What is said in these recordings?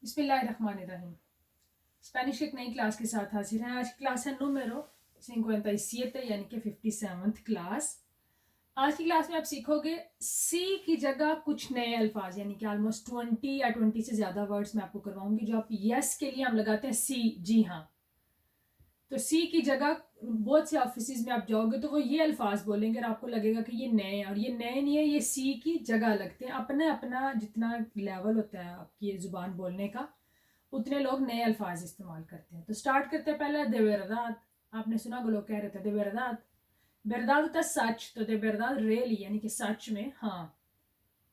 बिस्मिल्लाहिर्रहमानिर्रहीम। स्पेनिश की एक नई क्लास के साथ हाजिर हैं। आज की क्लास है número 57 यानी कि 57th क्लास। आज की क्लास में आप सीखोगे सी की जगह कुछ नए अल्फाज, यानी कि ऑलमोस्ट 20 या 20 से ज़्यादा वर्ड्स मैं आपको करवाऊंगी जो आप यस के लिए हम लगाते हैं सी, जी हाँ। तो सी की जगह बहुत से ऑफिस में आप जाओगे तो वो ये अल्फाज बोलेंगे और आपको लगेगा कि ये नए हैं, और ये नए नहीं है, ये सी की जगह लगते हैं। अपना अपना जितना लेवल होता है आपकी ये जुबान बोलने का, उतने लोग नए अल्फाज इस्तेमाल करते हैं। तो स्टार्ट करते हैं पहले दे वेरदात। आपने सुना को लोग कह रहे थे दे वेरदात। वेरदात होता है सच, तो दे वेरदात रियली यानी कि सच में, हाँ।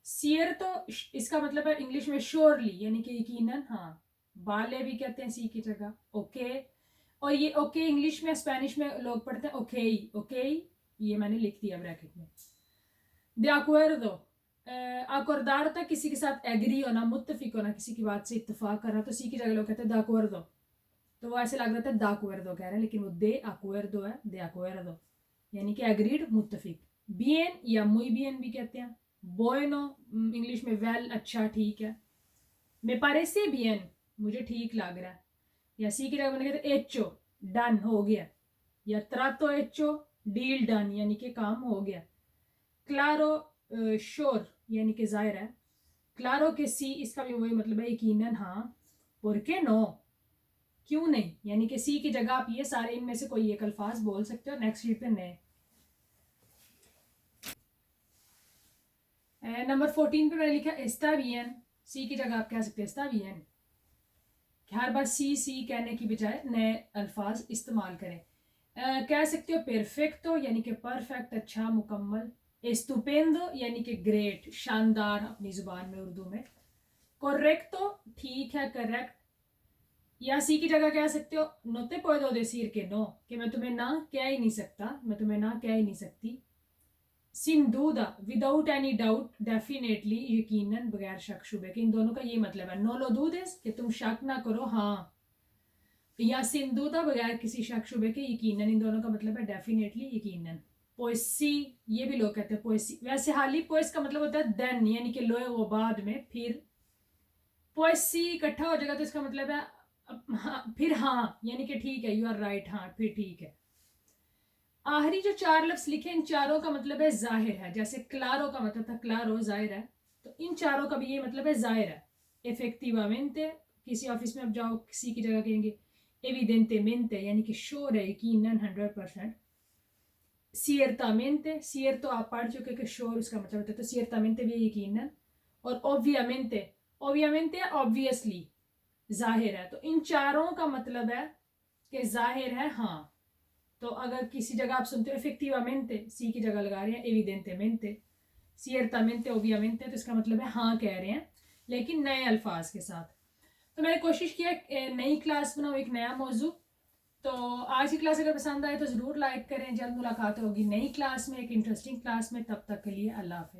सियर तो इसका मतलब है इंग्लिश में श्योरली यानी कि यकीनन, हाँ। बाले भी कहते हैं सी की जगह, ओके। और ये ओके इंग्लिश में, स्पेनिश में लोग पढ़ते हैं ओके, ओके। ये मैंने लिख दिया ब्रैकेट में। de acuerdo, अकॉर्डार होता है किसी के साथ एग्री होना, मुत्तफिक होना, किसी की बात से इत्तेफाक करना। तो सी की जगह लोग कहते हैं de acuerdo। तो वो ऐसे लग रहा था de acuerdo कह रहे हैं, लेकिन वो de acuerdo है, de acuerdo यानी कि एग्रीड, मुत्तफिक। bien या muy bien भी कहते हैं। bueno इंग्लिश में वेल, अच्छा, ठीक है। me parece bien मुझे ठीक लग रहा है। या सी की जगह मैंने कहते hecho डन, हो गया। या trato hecho डील डन यानी कि काम हो गया। क्लारो श्योर यानी कि जाहिर है। क्लारो के सी इसका भी वही मतलब है, यकीनन, हाँ। पुरके नो क्यों नहीं, यानी कि सी की जगह आप ये सारे इनमें से कोई एक अल्फाज बोल सकते हो। नेक्स्ट शीट पे नए। नंबर 14 पे मैंने लिखा एस्ता बियन। सी की जगह आप कह सकते हैं एस्ता बियन। हर बार सी सी कहने की बजाय नए अल्फाज इस्तेमाल करें। कह सकते हो पेरफेक्टो यानी कि परफेक्ट, अच्छा, मुकम्मल। एस्तुपेंदो यानी कि ग्रेट, शानदार अपनी जुबान में, उर्दू में। करेक्टो ठीक है, करेक्ट। या सी की जगह कह सकते हो नो ते puedo decir que no, कि मैं तुम्हें ना कह ही नहीं सकता, मैं तुम्हें ना कह ही नहीं सकती। सिन दूदा विदाउट एनी डाउट, डेफिनेटली यकीनन, बगैर शक शुबे के। इन दोनों का ये मतलब है, नो लो दूदेस कि तुम शक ना करो, हाँ। या सिंदूदा बगैर किसी शक शुबे के, यकीनन। इन दोनों का मतलब है डेफिनेटली, यकीनन। पोएसी ये भी लोग कहते हैं पोएसी। वैसे हाल ही पोएस का मतलब होता है देन यानी कि लोए वो बाद में, फिर। पोएसी इकट्ठा हो जाएगा तो इसका मतलब है हाँ, फिर हाँ यानी कि ठीक है, यू आर राइट, हाँ फिर ठीक है। आखिरी जो चार लफ्ज लिखे इन चारों का मतलब है जाहिर है। जैसे क्लारो का मतलब था क्लारो, जाहिर है। तो इन चारों का भी ये मतलब है जाहिर है। इफेक्टिवामेंटे, किसी ऑफिस में आप जाओ किसी की जगह कहेंगे एविडेंटेमेंटे यानी कि श्योर है, यकीनन, 100%। सियरतामेंटे, सियर तो आप पढ़ चुके कि श्योर उसका मतलब होता है, तो सियरतामेंटे भी यकीनन। और ओबियामेंटे, ओबियामेंटे ऑब्वियसली, जाहिर है। तो इन चारों का मतलब है कि जाहिर है, हाँ। तो अगर किसी जगह आप सुनते हो इफेक्टिवामेंटे, सी की जगह लगा रहे हैं एविडेंटेमेंटे, सियरतामेंटे, ओबियामेंटे, तो इसका मतलब है हाँ कह रहे हैं, लेकिन नए अल्फाज के साथ। तो मैंने कोशिश किया नई क्लास बनाऊँ, एक नया मौजू। तो आज की क्लास अगर पसंद आए तो ज़रूर लाइक करें। जल्द मुलाकात होगी नई क्लास में, एक इंटरेस्टिंग क्लास में। तब तक के लिए अल्लाह हाफिज़।